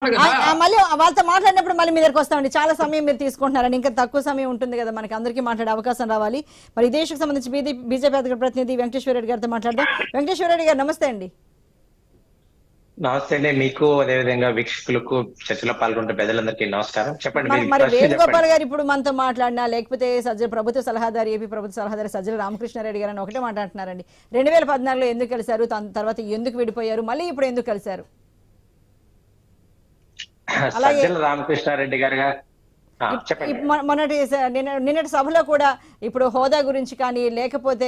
కదా. మళ్ళీ వాళ్ళతో మాట్లాడినప్పుడు మళ్ళీ మీ దగ్గరకు వస్తామండి. చాలా సమయం మీరు తీసుకుంటున్నారని, ఇంకా తక్కువ సమయం ఉంటుంది కదా మనకి, అందరికీ మాట్లాడే అవకాశం రావాలి. మరి ఈ దేశకు సంబంధించి బీజేపీ అధికార ప్రతినిధి వెంకటేశ్వర రెడ్డి గారితో మాట్లాడదాం. వెంకటేశ్వర రెడ్డి గారు నమస్తే అండి. నమస్తే అండి. మీకు అదేవిధంగా వీక్షకులకు, చర్చలో పాల్గొంటే పెద్దలందరికీ నమస్కారం. చెప్పండి, మరి మీరు మరి ప్రశ్న వేణుగోపాల్ చెప్పండి. గారు ఇప్పుడు మనతో మాట్లాడినా, లేకపోతే ప్రభుత్వ సలహాదారు, ఏపీ ప్రభుత్వ సలహాదారు సజ్జల రామకృష్ణారెడ్డి గారు అని ఒకటే మాట్లాడుతున్నారండి. 2014లో ఎందుకు కలిశారు, తర్వాత ఎందుకు విడిపోయారు, మళ్ళీ ఇప్పుడు ఎందుకు కలిశారు? అలాగే సజ్జల రామకృష్ణారెడ్డి గారు చెప్పండి. నిన్నటి సభలో కూడా ఇప్పుడు హోదా గురించి కానీ, లేకపోతే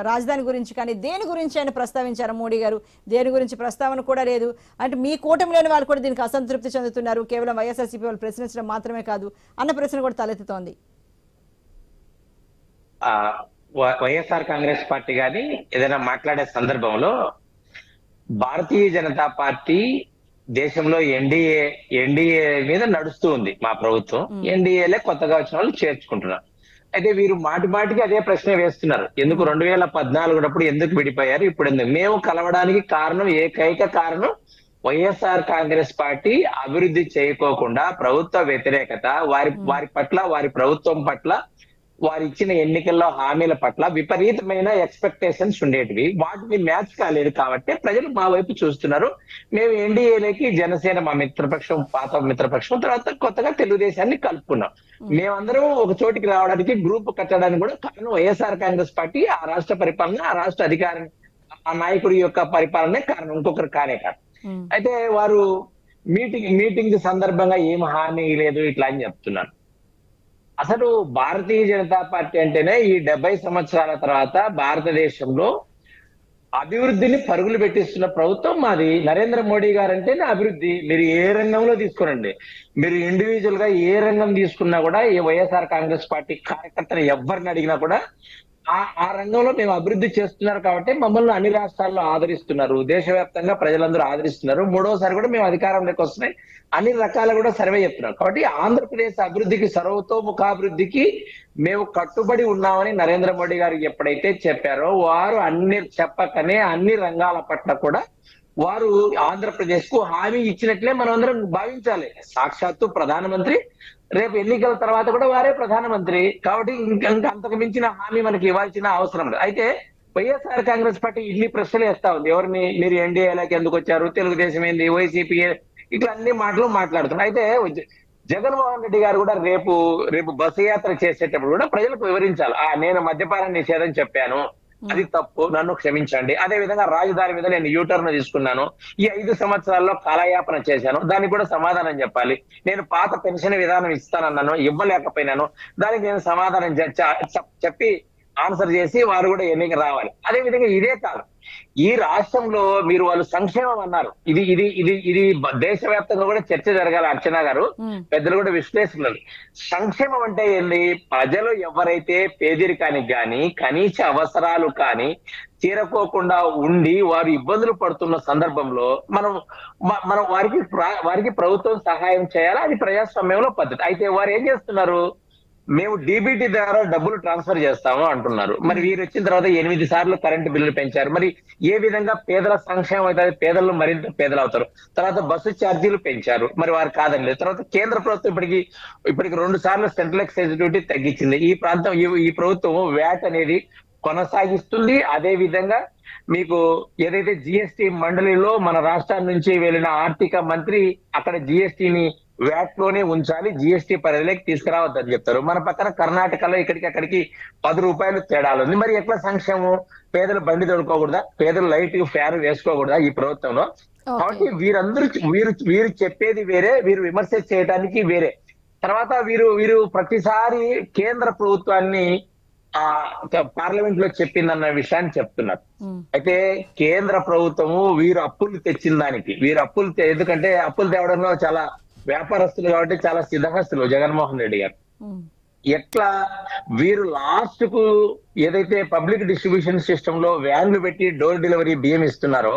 రాజధాని గురించి కానీ, దేని గురించి ఆయన ప్రస్తావించారు మోడీ గారు? దేని గురించి ప్రస్తావన కూడా లేదు. అంటే మీ కూటమిలోని వాళ్ళు కూడా దీనికి అసంతృప్తి చెందుతున్నారు, కేవలం వైఎస్ఆర్సీపీ వాళ్ళు ప్రశ్నించడం మాత్రమే కాదు అన్న ప్రశ్న కూడా తలెత్తుతోంది. వైఎస్ఆర్ కాంగ్రెస్ పార్టీ గాని ఏదైనా మాట్లాడే సందర్భంలో భారతీయ జనతా పార్టీ దేశంలో ఎన్డీఏ మీద నడుస్తూ ఉంది మా ప్రభుత్వం. ఎన్డీఏలే కొత్తగా వచ్చిన వాళ్ళు చేర్చుకుంటున్నారు. అయితే వీరు మాటికి అదే ప్రశ్న వేస్తున్నారు. ఎందుకు 2014 ఎందుకు విడిపోయారు, ఇప్పుడు ఎందుకు? మేము కలవడానికి కారణం, ఏకైక కారణం వైఎస్ఆర్ కాంగ్రెస్ పార్టీ అభివృద్ధి చేయకోకుండా ప్రభుత్వ వ్యతిరేకత, వారి పట్ల, వారి ప్రభుత్వం పట్ల, వారు ఇచ్చిన ఎన్నికల్లో హామీల పట్ల విపరీతమైన ఎక్స్పెక్టేషన్స్ ఉండేటివి. వాటిని మ్యాచ్ కాలేదు కాబట్టి ప్రజలు మా వైపు చూస్తున్నారు. మేము ఎన్డీఏలోకి జనసేన మా మిత్రపక్షం, పాత మిత్రపక్షం, తర్వాత కొత్తగా తెలుగుదేశాన్ని కలుపుకున్నాం. మేమందరం ఒక చోటికి రావడానికి, గ్రూప్ కట్టడానికి కూడా కారణం వైఎస్ఆర్ కాంగ్రెస్ పార్టీ, ఆ రాష్ట్ర పరిపాలన, ఆ రాష్ట్ర అధికారం, ఆ నాయకుడి యొక్క పరిపాలనే కారణం, ఇంకొకరు కానే కాదు. అయితే వారు మీటింగ్ సందర్భంగా ఏం హామీ లేదు ఇట్లా అని చెప్తున్నారు. అసలు భారతీయ జనతా పార్టీ అంటేనే ఈ 70 సంవత్సరాల తర్వాత భారతదేశంలో అభివృద్ధిని పరుగులు పెట్టిస్తున్న ప్రభుత్వం మాది. నరేంద్ర మోడీ గారు అంటేనే అభివృద్ధి. మీరు ఏ రంగంలో తీసుకురండి, మీరు ఇండివిజువల్ గా ఏ రంగం తీసుకున్నా కూడా, ఈ వైఎస్ఆర్ కాంగ్రెస్ పార్టీ కార్యకర్తలు ఎవరిని అడిగినా కూడా ఆ రంగంలో మేము అభివృద్ధి చేస్తున్నారు కాబట్టి మమ్మల్ని అన్ని రాష్ట్రాల్లో ఆదరిస్తున్నారు, దేశవ్యాప్తంగా ప్రజలందరూ ఆదరిస్తున్నారు. మూడోసారి కూడా మేము అధికారంలోకి వస్తున్నాయి, అన్ని రకాలు కూడా సర్వే చెప్తున్నారు. కాబట్టి ఆంధ్రప్రదేశ్ అభివృద్ధికి, సర్వతోముఖాభివృద్ధికి మేము కట్టుబడి ఉన్నామని నరేంద్ర మోడీ గారు ఎప్పుడైతే చెప్పారో, వారు చెప్పకనే అన్ని రంగాల పట్ల కూడా వారు ఆంధ్రప్రదేశ్ కు హామీ ఇచ్చినట్లే మనం అందరం భావించాలి. సాక్షాత్తు ప్రధానమంత్రి, రేపు ఎన్నికల తర్వాత కూడా వారే ప్రధానమంత్రి. కాబట్టి ఇంకా అంతకు మించిన హామీ మనకి ఇవ్వాల్సిన అవసరం లేదు. అయితే వైఎస్ఆర్ కాంగ్రెస్ పార్టీ ఇన్ని ప్రశ్నలు వేస్తా ఉంది. ఎవరిని, మీరు ఎన్డీఏలోకి ఎందుకు వచ్చారు, తెలుగుదేశం ఏంది, వైసీపీ, ఇట్లా అన్ని మాటలు మాట్లాడుతున్నారు. అయితే జగన్మోహన్ రెడ్డి గారు కూడా రేపు బస్సు యాత్ర చేసేటప్పుడు కూడా ప్రజలకు వివరించాలి. నేను మద్యపాన నిషేధం చెప్పాను, అది తప్పు, నన్ను క్షమించండి. అదే విధంగా రాజధాని మీద నేను యూటర్న్ తీసుకున్నాను, ఈ 5 సంవత్సరాల్లో కాలయాపన చేశాను, దానికి కూడా సమాధానం చెప్పాలి. నేను పాత పెన్షన్ విధానం ఇస్తానన్నాను, ఇవ్వలేకపోయినాను, దానికి నేను సమాధానం చెప్పి ఆన్సర్ చేసి వారు కూడా ఎన్నిక రావాలి. అదే విధంగా ఇదే కాదు, ఈ రాష్ట్రంలో మీరు వాళ్ళు సంక్షేమం అన్నారు. ఇది దేశవ్యాప్తంగా కూడా చర్చ జరగాలి. అర్చన గారు, పెద్దలు కూడా విశ్లేషణలు. సంక్షేమం అంటే ఏంది? ప్రజలు ఎవరైతే పేదరికానికి కానీ, కనీస అవసరాలు కానీ తీరకోకుండా ఉండి వారు ఇబ్బందులు పడుతున్న సందర్భంలో మనం వారికి ప్రభుత్వం సహాయం చేయాలి. అది ప్రజాస్వామ్యంలో పద్ధతి. అయితే వారు ఏం చేస్తున్నారు? మేము డీబీటీ ద్వారా డబ్బులు ట్రాన్స్ఫర్ చేస్తాము అంటున్నారు. మరి వీరు వచ్చిన తర్వాత 8 సార్లు కరెంటు బిల్లులు పెంచారు. మరి ఏ విధంగా పేదల సంక్షేమం అవుతుంది? పేదలు మరింత పేదలు అవుతారు. తర్వాత బస్సు ఛార్జీలు పెంచారు, మరి వారు కాదని లేదు. తర్వాత కేంద్ర ప్రభుత్వం ఇప్పటికి 2 సార్లు సెంట్రల్ ఎక్సైజ్ డ్యూటీ తగ్గించింది. ఈ ప్రభుత్వం వ్యాట్ అనేది కొనసాగిస్తుంది. అదే విధంగా మీకు ఏదైతే జిఎస్టి మండలిలో మన రాష్ట్రం నుంచి వెళ్ళిన ఆర్థిక మంత్రి అక్కడ జిఎస్టిని వ్యాట్ లోనే ఉంచాలి, జిఎస్టి పరిధిలోకి తీసుకురావద్దని చెప్తారు. మన పక్కన కర్ణాటకలో అక్కడికి 10 రూపాయలు తేడాలు ఉంది. మరి ఎట్లా సంక్షేమం? పేదలు బండి తోడుకోకూడదా? పేదలు లైట్ ఫ్యాన్ వేసుకోకూడదా ఈ ప్రభుత్వంలో? కాబట్టి వీరు చెప్పేది వేరే, వీరు విమర్శ చేయడానికి వేరే. తర్వాత వీరు ప్రతిసారి కేంద్ర ప్రభుత్వాన్ని పార్లమెంట్ లో చెప్పిందన్న విషయాన్ని చెప్తున్నారు. అయితే కేంద్ర ప్రభుత్వము వీరు అప్పులు తెచ్చిన దానికి, ఎందుకంటే అప్పులు తేవడంలో చాలా వ్యాపారస్తులు కాబట్టి చాలా సిద్ధహస్తులు జగన్మోహన్ రెడ్డి గారు. ఎట్లా వీరు లాస్ట్ కు ఏదైతే పబ్లిక్ డిస్ట్రిబ్యూషన్ సిస్టమ్ లో వ్యాన్లు పెట్టి డోర్ డెలివరీ బియ్యం ఇస్తున్నారో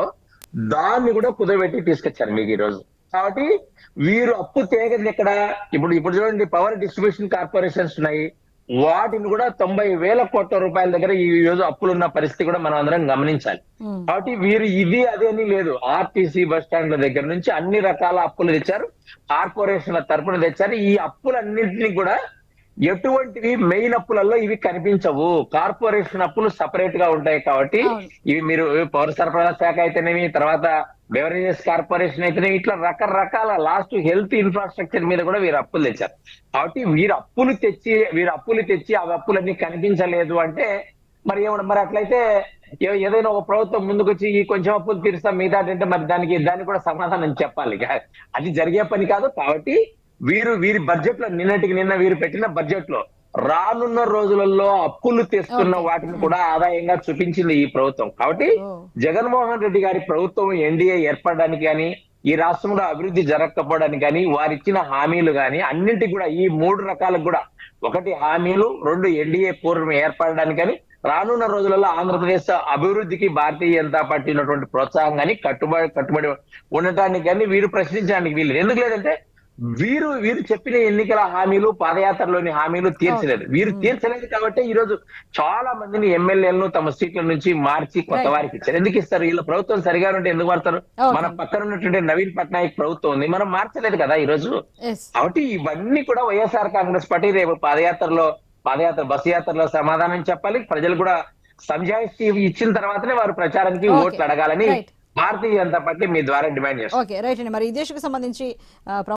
దాన్ని కూడా కుదబెట్టి తీసుకొచ్చారు మీకు ఈ రోజు. కాబట్టి వీరు అప్పు తేగది ఎక్కడ? ఇప్పుడు చూడండి, పవర్ డిస్ట్రిబ్యూషన్ కార్పొరేషన్స్ ఉన్నాయి, వాటిని కూడా 90,000 కోట్ల రూపాయల దగ్గర ఈ రోజు అప్పులున్న పరిస్థితి కూడా మనం అందరం గమనించాలి. ఉమ్. కాబట్టి వీరు ఇది అదేని లేదు, ఆర్టీసీ బస్ స్టాండ్ల దగ్గర నుంచి అన్ని రకాల అప్పులు తెచ్చారు, కార్పొరేషన్ల తరపున తెచ్చారు. ఈ అప్పులన్నింటినీ కూడా ఎటువంటివి మెయిన్ అప్పులలో ఇవి కనిపించవు, కార్పొరేషన్ అప్పులు సపరేట్ గా ఉంటాయి. కాబట్టి అవును. ఇవి మీరు పౌర సరఫరాల శాఖ అయితేనేమి, తర్వాత బెవరేజెస్ కార్పొరేషన్ అయితేనేమి, ఇట్లా రకరకాల లాస్ట్ హెల్త్ ఇన్ఫ్రాస్ట్రక్చర్ మీద కూడా వీరు అప్పులు తెచ్చారు. కాబట్టి వీరు అప్పులు తెచ్చి ఆ అప్పులన్నీ కనిపించలేదు అంటే మరి ఏమన్నా, మరి అట్లయితే ఏదైనా ఒక ప్రభుత్వం ముందుకొచ్చి ఈ కొంచెం అప్పులు తీరుస్తాం మిగతా మరి దానికి కూడా సమాధానం చెప్పాలి. అది జరిగే పని కాదు. కాబట్టి వీరి బడ్జెట్ లో నిన్న వీరు పెట్టిన బడ్జెట్ లో రానున్న రోజులలో అప్పులు తెస్తున్న వాటిని కూడా ఆదాయంగా చూపించింది ఈ ప్రభుత్వం. కాబట్టి జగన్మోహన్ రెడ్డి గారి ప్రభుత్వం ఎన్డీఏ ఏర్పడడానికి కానీ, ఈ రాష్ట్రంలో అభివృద్ధి జరగకపోవడానికి కానీ, వారిచ్చిన హామీలు కానీ అన్నింటికి కూడా ఈ 3 రకాలకు కూడా, 1 హామీలు, 2 ఎన్డీఏ పూర్వం ఏర్పడడానికి కానీ, రానున్న రోజులలో ఆంధ్రప్రదేశ్ అభివృద్ధికి భారతీయ జనతా పార్టీ ఉన్నటువంటి ప్రోత్సాహం కానీ కట్టుబడి ఉండటానికి కానీ వీరు ప్రశ్నించడానికి వీళ్ళు ఎందుకు లేదంటే వీరు చెప్పిన ఎన్నికల హామీలు, పాదయాత్రలోని హామీలు తీర్చలేదు. వీరు తీర్చలేదు కాబట్టి ఈ రోజు చాలా మందిని ఎమ్మెల్యేలను తమ సీట్ల నుంచి మార్చి కొత్త వారికి ఇచ్చారు. ఎందుకు ఇస్తారు? వీళ్ళ ప్రభుత్వం సరిగా ఉంటే ఎందుకు మారుతారు? మన పక్కన ఉన్నటువంటి నవీన్ పట్నాయక్ ప్రభుత్వం ఉంది, మనం మార్చలేదు కదా ఈ రోజు. కాబట్టి ఇవన్నీ కూడా వైఎస్ఆర్ కాంగ్రెస్ పార్టీ రేపు బస్సు యాత్రలో సమాధానం చెప్పాలి. ప్రజలు కూడా సంజాయిషి ఇచ్చిన తర్వాతనే వారు ప్రచారానికి ఓట్లు అడగాలని భారతీయ జనతా పార్టీ మీ ద్వారా డిమాండ్ చేస్తారు. ఓకే, రైట్ అండి. మరి ఈ దేశకు సంబంధించి